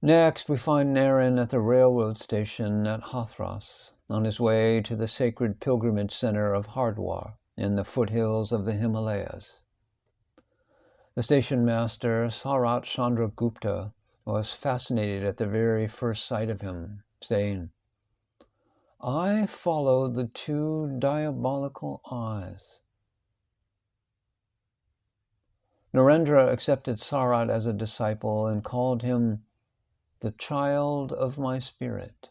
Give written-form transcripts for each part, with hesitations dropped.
Next, we find Naren at the railroad station at Hathras, on his way to the sacred pilgrimage center of Hardwar in the foothills of the Himalayas. The station master, Sarat Chandragupta, was fascinated at the very first sight of him, saying, "I followed the two diabolical eyes." Narendra accepted Sarat as a disciple and called him the child of my spirit.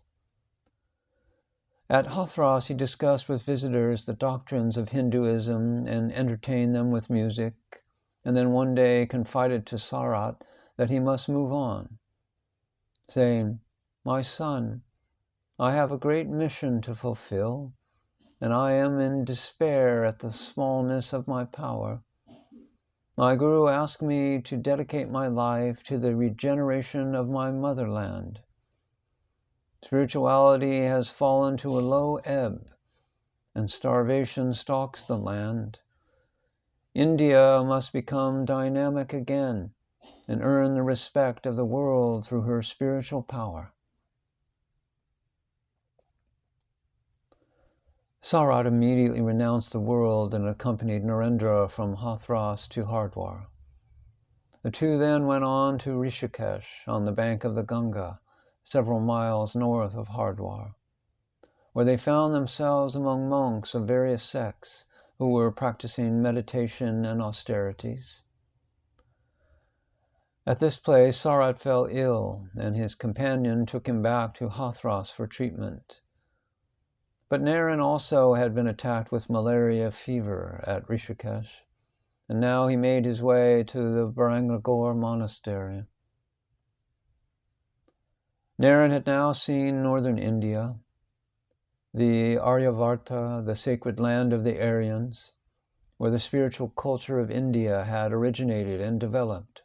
At Hathras, he discussed with visitors the doctrines of Hinduism and entertained them with music, and then one day confided to Sarat that he must move on, saying, "My son, I have a great mission to fulfill, and I am in despair at the smallness of my power. My Guru asked me to dedicate my life to the regeneration of my motherland. Spirituality has fallen to a low ebb, and starvation stalks the land. India must become dynamic again and earn the respect of the world through her spiritual power." Sarat immediately renounced the world and accompanied Narendra from Hathras to Hardwar. The two then went on to Rishikesh on the bank of the Ganga, several miles north of Hardwar, where they found themselves among monks of various sects who were practicing meditation and austerities. At this place, Sarat fell ill, and his companion took him back to Hathras for treatment. But Naren also had been attacked with malaria fever at Rishikesh, and now he made his way to the Barangagore monastery. Naren had now seen northern India, the Aryavarta, the sacred land of the Aryans, where the spiritual culture of India had originated and developed.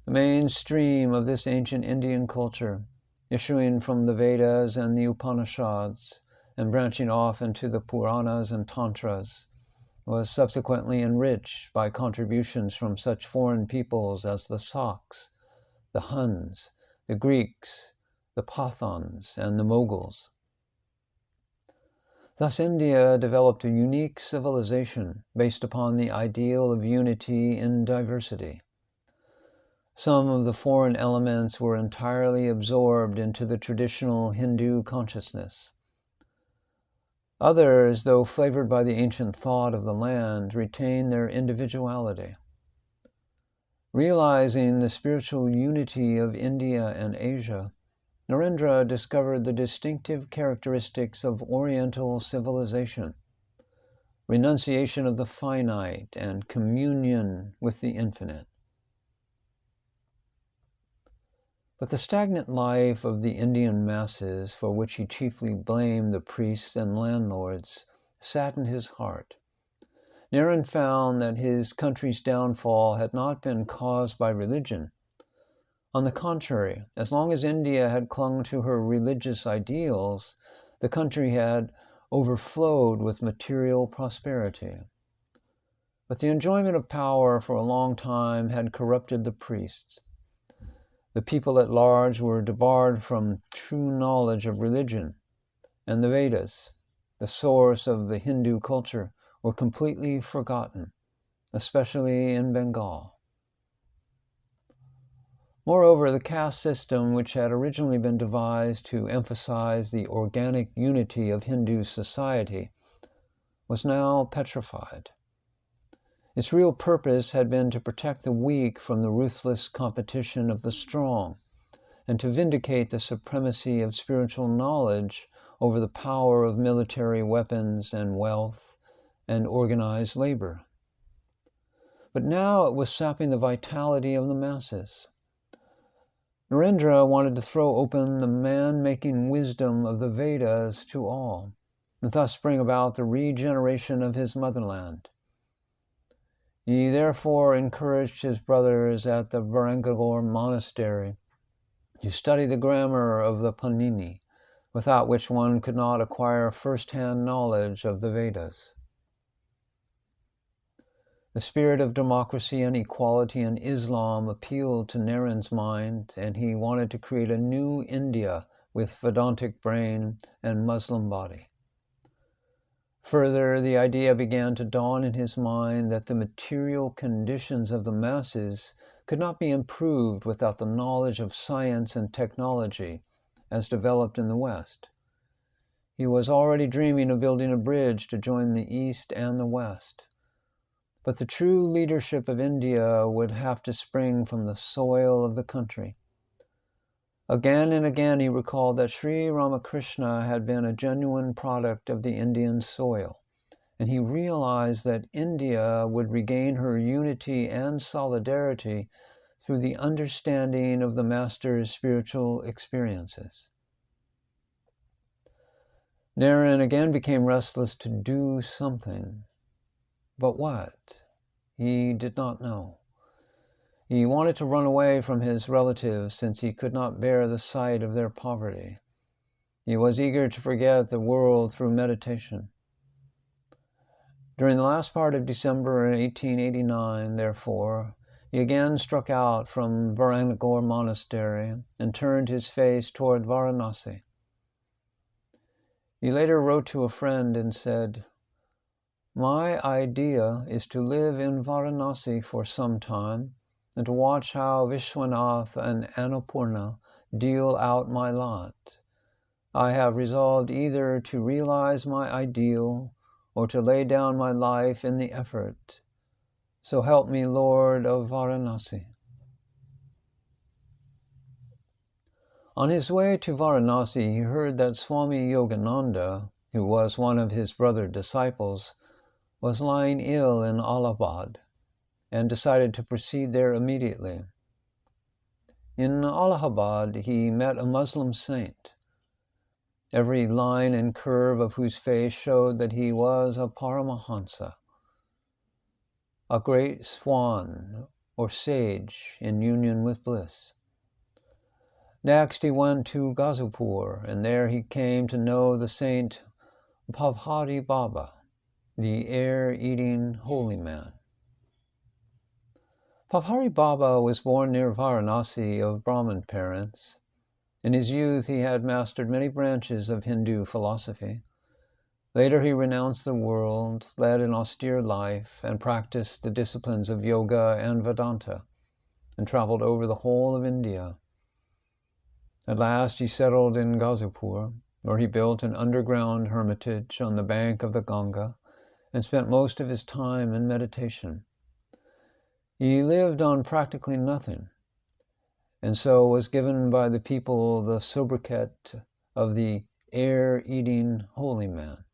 The main stream of this ancient Indian culture, issuing from the Vedas and the Upanishads and branching off into the Puranas and Tantras, was subsequently enriched by contributions from such foreign peoples as the Saks, the Huns, the Greeks, the Pathans, and the Mughals. Thus India developed a unique civilization based upon the ideal of unity in diversity. Some of the foreign elements were entirely absorbed into the traditional Hindu consciousness. Others, though flavored by the ancient thought of the land, retained their individuality. Realizing the spiritual unity of India and Asia, Narendra discovered the distinctive characteristics of Oriental civilization, renunciation of the finite and communion with the infinite. But the stagnant life of the Indian masses, for which he chiefly blamed the priests and landlords, saddened his heart. Naren found that his country's downfall had not been caused by religion. On the contrary, as long as India had clung to her religious ideals, the country had overflowed with material prosperity. But the enjoyment of power for a long time had corrupted the priests. The people at large were debarred from true knowledge of religion, and the Vedas, the source of the Hindu culture, were completely forgotten, especially in Bengal. Moreover, the caste system, which had originally been devised to emphasize the organic unity of Hindu society, was now petrified. Its real purpose had been to protect the weak from the ruthless competition of the strong, and to vindicate the supremacy of spiritual knowledge over the power of military weapons and wealth and organized labor. But now it was sapping the vitality of the masses. Narendra wanted to throw open the man-making wisdom of the Vedas to all, and thus bring about the regeneration of his motherland. He therefore encouraged his brothers at the Barangagore monastery to study the grammar of the Panini, without which one could not acquire first-hand knowledge of the Vedas. The spirit of democracy and equality in Islam appealed to Naren's mind, and he wanted to create a new India with Vedantic brain and Muslim body. Further, the idea began to dawn in his mind that the material conditions of the masses could not be improved without the knowledge of science and technology as developed in the West. He was already dreaming of building a bridge to join the East and the West. But the true leadership of India would have to spring from the soil of the country. Again and again he recalled that Sri Ramakrishna had been a genuine product of the Indian soil, and he realized that India would regain her unity and solidarity through the understanding of the Master's spiritual experiences. Naren again became restless to do something. But what? He did not know. He wanted to run away from his relatives since he could not bear the sight of their poverty. He was eager to forget the world through meditation. During the last part of December 1889, therefore, he again struck out from Varanagore Monastery and turned his face toward Varanasi. He later wrote to a friend and said, "My idea is to live in Varanasi for some time and to watch how Vishwanath and Annapurna deal out my lot. I have resolved either to realize my ideal or to lay down my life in the effort. So help me, Lord of Varanasi." On his way to Varanasi, he heard that Swami Yogananda, who was one of his brother disciples, was lying ill in Allahabad, and decided to proceed there immediately. In Allahabad, he met a Muslim saint, every line and curve of whose face showed that he was a Paramahansa, a great swan or sage in union with bliss. Next, he went to Ghazipur, and there he came to know the saint Pavhari Baba, the air-eating holy man. Pavhari Baba was born near Varanasi of Brahmin parents. In his youth, he had mastered many branches of Hindu philosophy. Later, he renounced the world, led an austere life, and practiced the disciplines of yoga and Vedanta, and traveled over the whole of India. At last, he settled in Ghazipur, where he built an underground hermitage on the bank of the Ganga and spent most of his time in meditation. He lived on practically nothing, and so was given by the people the sobriquet of the air-eating holy man.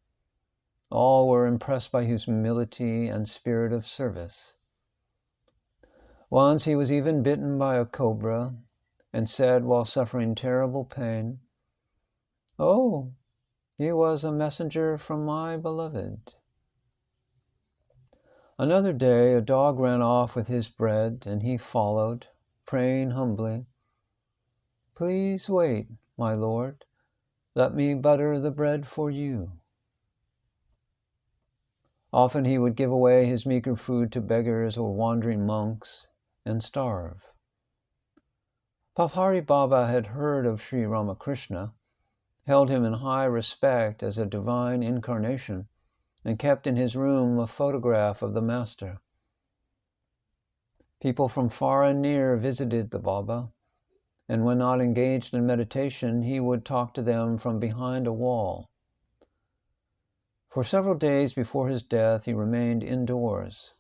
All were impressed by his humility and spirit of service. Once he was even bitten by a cobra and said while suffering terrible pain, "Oh, he was a messenger from my beloved." Another day, a dog ran off with his bread, and he followed, praying humbly, "Please wait, my Lord. Let me butter the bread for you." Often he would give away his meager food to beggars or wandering monks and starve. Pavhari Baba had heard of Sri Ramakrishna, held him in high respect as a divine incarnation, and kept in his room a photograph of the Master. People from far and near visited the Baba, and when not engaged in meditation, he would talk to them from behind a wall. For several days before his death, he remained indoors.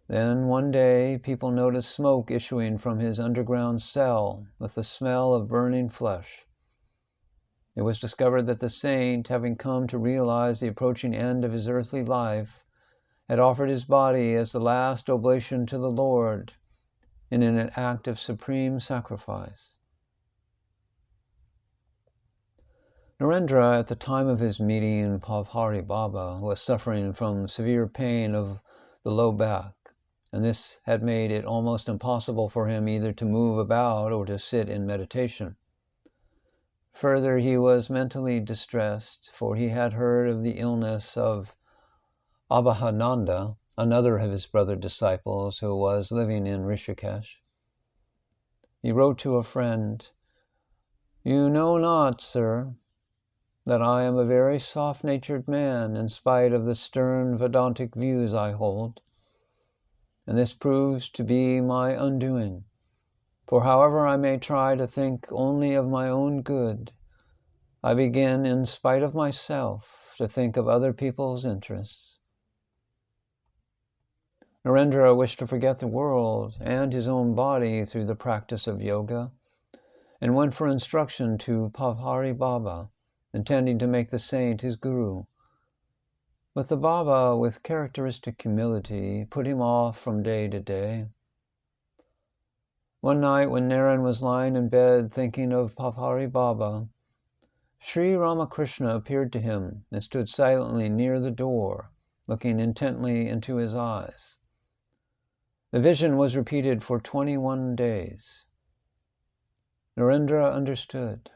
Then one day, people noticed smoke issuing from his underground cell with the smell of burning flesh. It was discovered that the saint, having come to realize the approaching end of his earthly life, had offered his body as the last oblation to the Lord in an act of supreme sacrifice. Narendra, at the time of his meeting Pavhari Baba, was suffering from severe pain of the low back, and this had made it almost impossible for him either to move about or to sit in meditation. Further, he was mentally distressed, for he had heard of the illness of Abhayananda, another of his brother disciples who was living in Rishikesh. He wrote to a friend, "You know not, sir, that I am a very soft-natured man in spite of the stern Vedantic views I hold. And this proves to be my undoing. For however I may try to think only of my own good, I begin, in spite of myself, to think of other people's interests." Narendra wished to forget the world and his own body through the practice of yoga, and went for instruction to Pavhari Baba, intending to make the saint his guru. But the Baba, with characteristic humility, put him off from day to day. One night when Naren was lying in bed thinking of Pavhari Baba, Sri Ramakrishna appeared to him and stood silently near the door, looking intently into his eyes. The vision was repeated for 21 days. Narendra understood.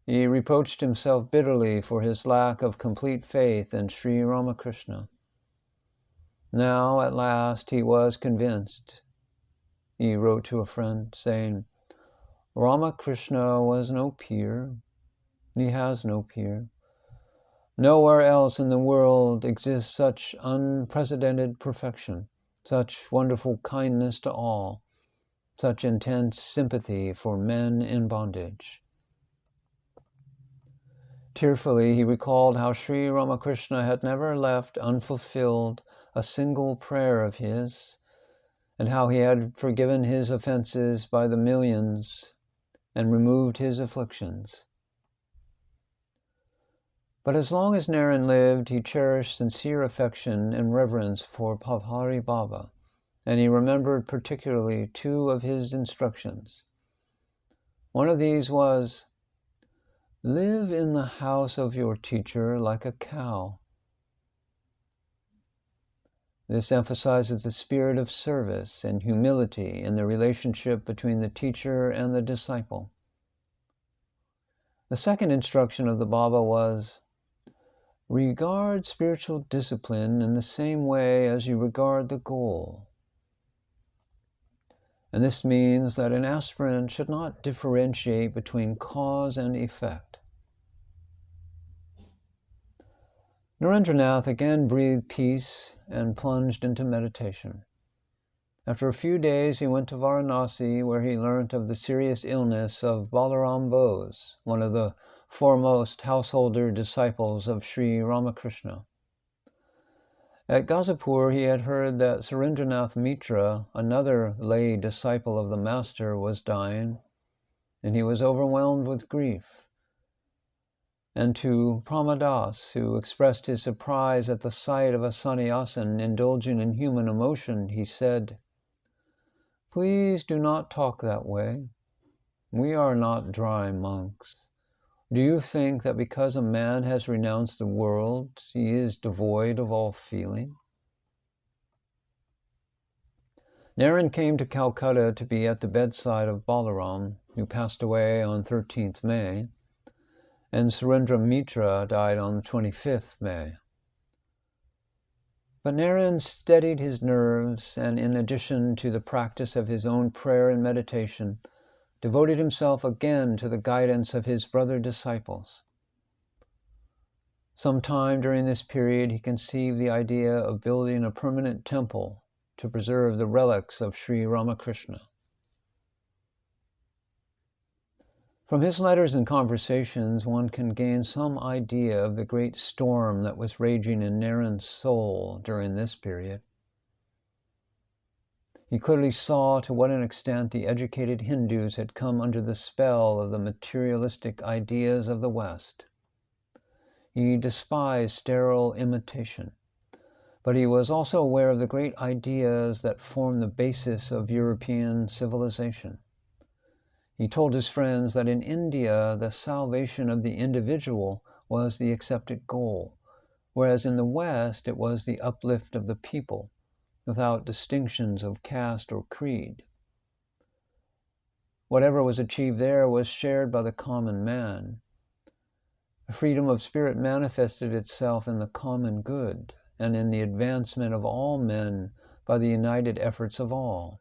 He reproached himself bitterly for his lack of complete faith in Sri Ramakrishna. Now, at last, he was convinced. He wrote to a friend, saying, "Ramakrishna was no peer. He has no peer. Nowhere else in the world exists such unprecedented perfection, such wonderful kindness to all, such intense sympathy for men in bondage." Tearfully, he recalled how Sri Ramakrishna had never left unfulfilled a single prayer of his, and how he had forgiven his offenses by the millions and removed his afflictions. But as long as Naren lived, he cherished sincere affection and reverence for Pavhari Baba, and he remembered particularly two of his instructions. One of these was, "Live in the house of your teacher like a cow." This emphasizes the spirit of service and humility in the relationship between the teacher and the disciple. The second instruction of the Baba was, "Regard spiritual discipline in the same way as you regard the goal." And this means that an aspirant should not differentiate between cause and effect. Narendranath again breathed peace and plunged into meditation. After a few days, he went to Varanasi, where he learnt of the serious illness of Balaram Bose, one of the foremost householder disciples of Sri Ramakrishna. At Gazipur, he had heard that Surendranath Mitra, another lay disciple of the Master, was dying, and he was overwhelmed with grief. And to Pramadas, who expressed his surprise at the sight of a sannyasin indulging in human emotion, he said, "Please do not talk that way. We are not dry monks. Do you think that because a man has renounced the world, he is devoid of all feeling?" Naren came to Calcutta to be at the bedside of Balaram, who passed away on 13th May, and Surendra Mitra died on 25th May. But Naren steadied his nerves, and in addition to the practice of his own prayer and meditation, devoted himself again to the guidance of his brother disciples. Sometime during this period, he conceived the idea of building a permanent temple to preserve the relics of Sri Ramakrishna. From his letters and conversations, one can gain some idea of the great storm that was raging in Naren's soul during this period. He clearly saw to what an extent the educated Hindus had come under the spell of the materialistic ideas of the West. He despised sterile imitation, but he was also aware of the great ideas that form the basis of European civilization. He told his friends that in India, the salvation of the individual was the accepted goal, whereas in the West, it was the uplift of the people, without distinctions of caste or creed. Whatever was achieved there was shared by the common man. The freedom of spirit manifested itself in the common good, and in the advancement of all men by the united efforts of all.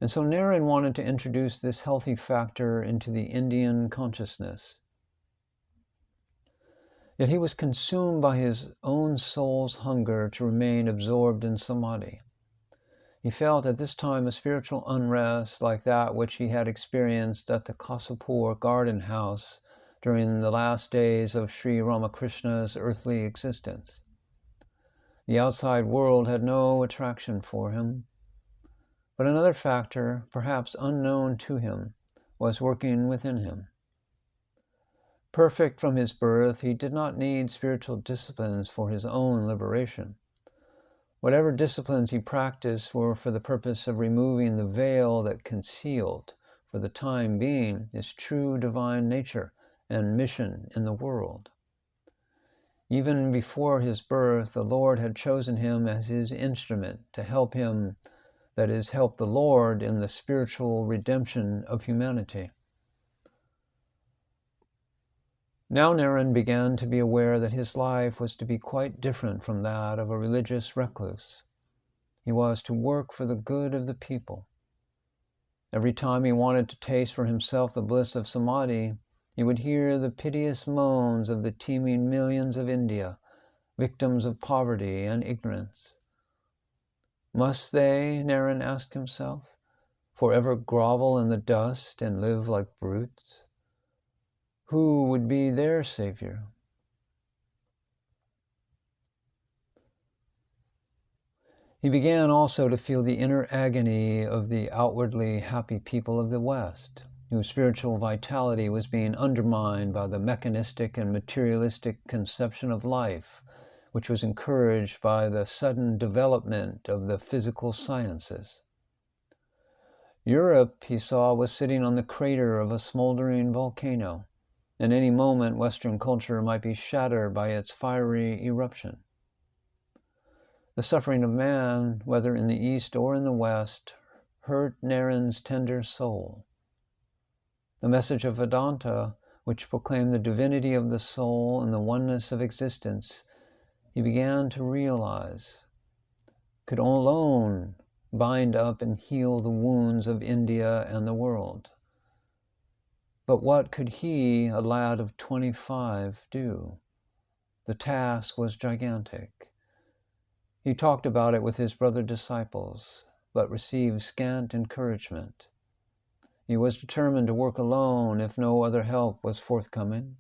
And so Naren wanted to introduce this healthy factor into the Indian consciousness. Yet he was consumed by his own soul's hunger to remain absorbed in samadhi. He felt at this time a spiritual unrest like that which he had experienced at the Kasapur garden house during the last days of Sri Ramakrishna's earthly existence. The outside world had no attraction for him, but another factor, perhaps unknown to him, was working within him. Perfect from his birth, he did not need spiritual disciplines for his own liberation. Whatever disciplines he practiced were for the purpose of removing the veil that concealed, for the time being, his true divine nature and mission in the world. Even before his birth, the Lord had chosen him as his instrument to help him, that is, help the Lord in the spiritual redemption of humanity. Now Naren began to be aware that his life was to be quite different from that of a religious recluse. He was to work for the good of the people. Every time he wanted to taste for himself the bliss of samadhi, he would hear the piteous moans of the teeming millions of India, victims of poverty and ignorance. Must they, Naren asked himself, forever grovel in the dust and live like brutes? Who would be their savior? He began also to feel the inner agony of the outwardly happy people of the West, whose spiritual vitality was being undermined by the mechanistic and materialistic conception of life, which was encouraged by the sudden development of the physical sciences. Europe, he saw, was sitting on the crater of a smoldering volcano. At any moment, Western culture might be shattered by its fiery eruption. The suffering of man, whether in the East or in the West, hurt Naren's tender soul. The message of Vedanta, which proclaimed the divinity of the soul and the oneness of existence, he began to realize, could alone bind up and heal the wounds of India and the world. But what could he, a lad of 25, do? The task was gigantic. He talked about it with his brother disciples, but received scant encouragement. He was determined to work alone if no other help was forthcoming.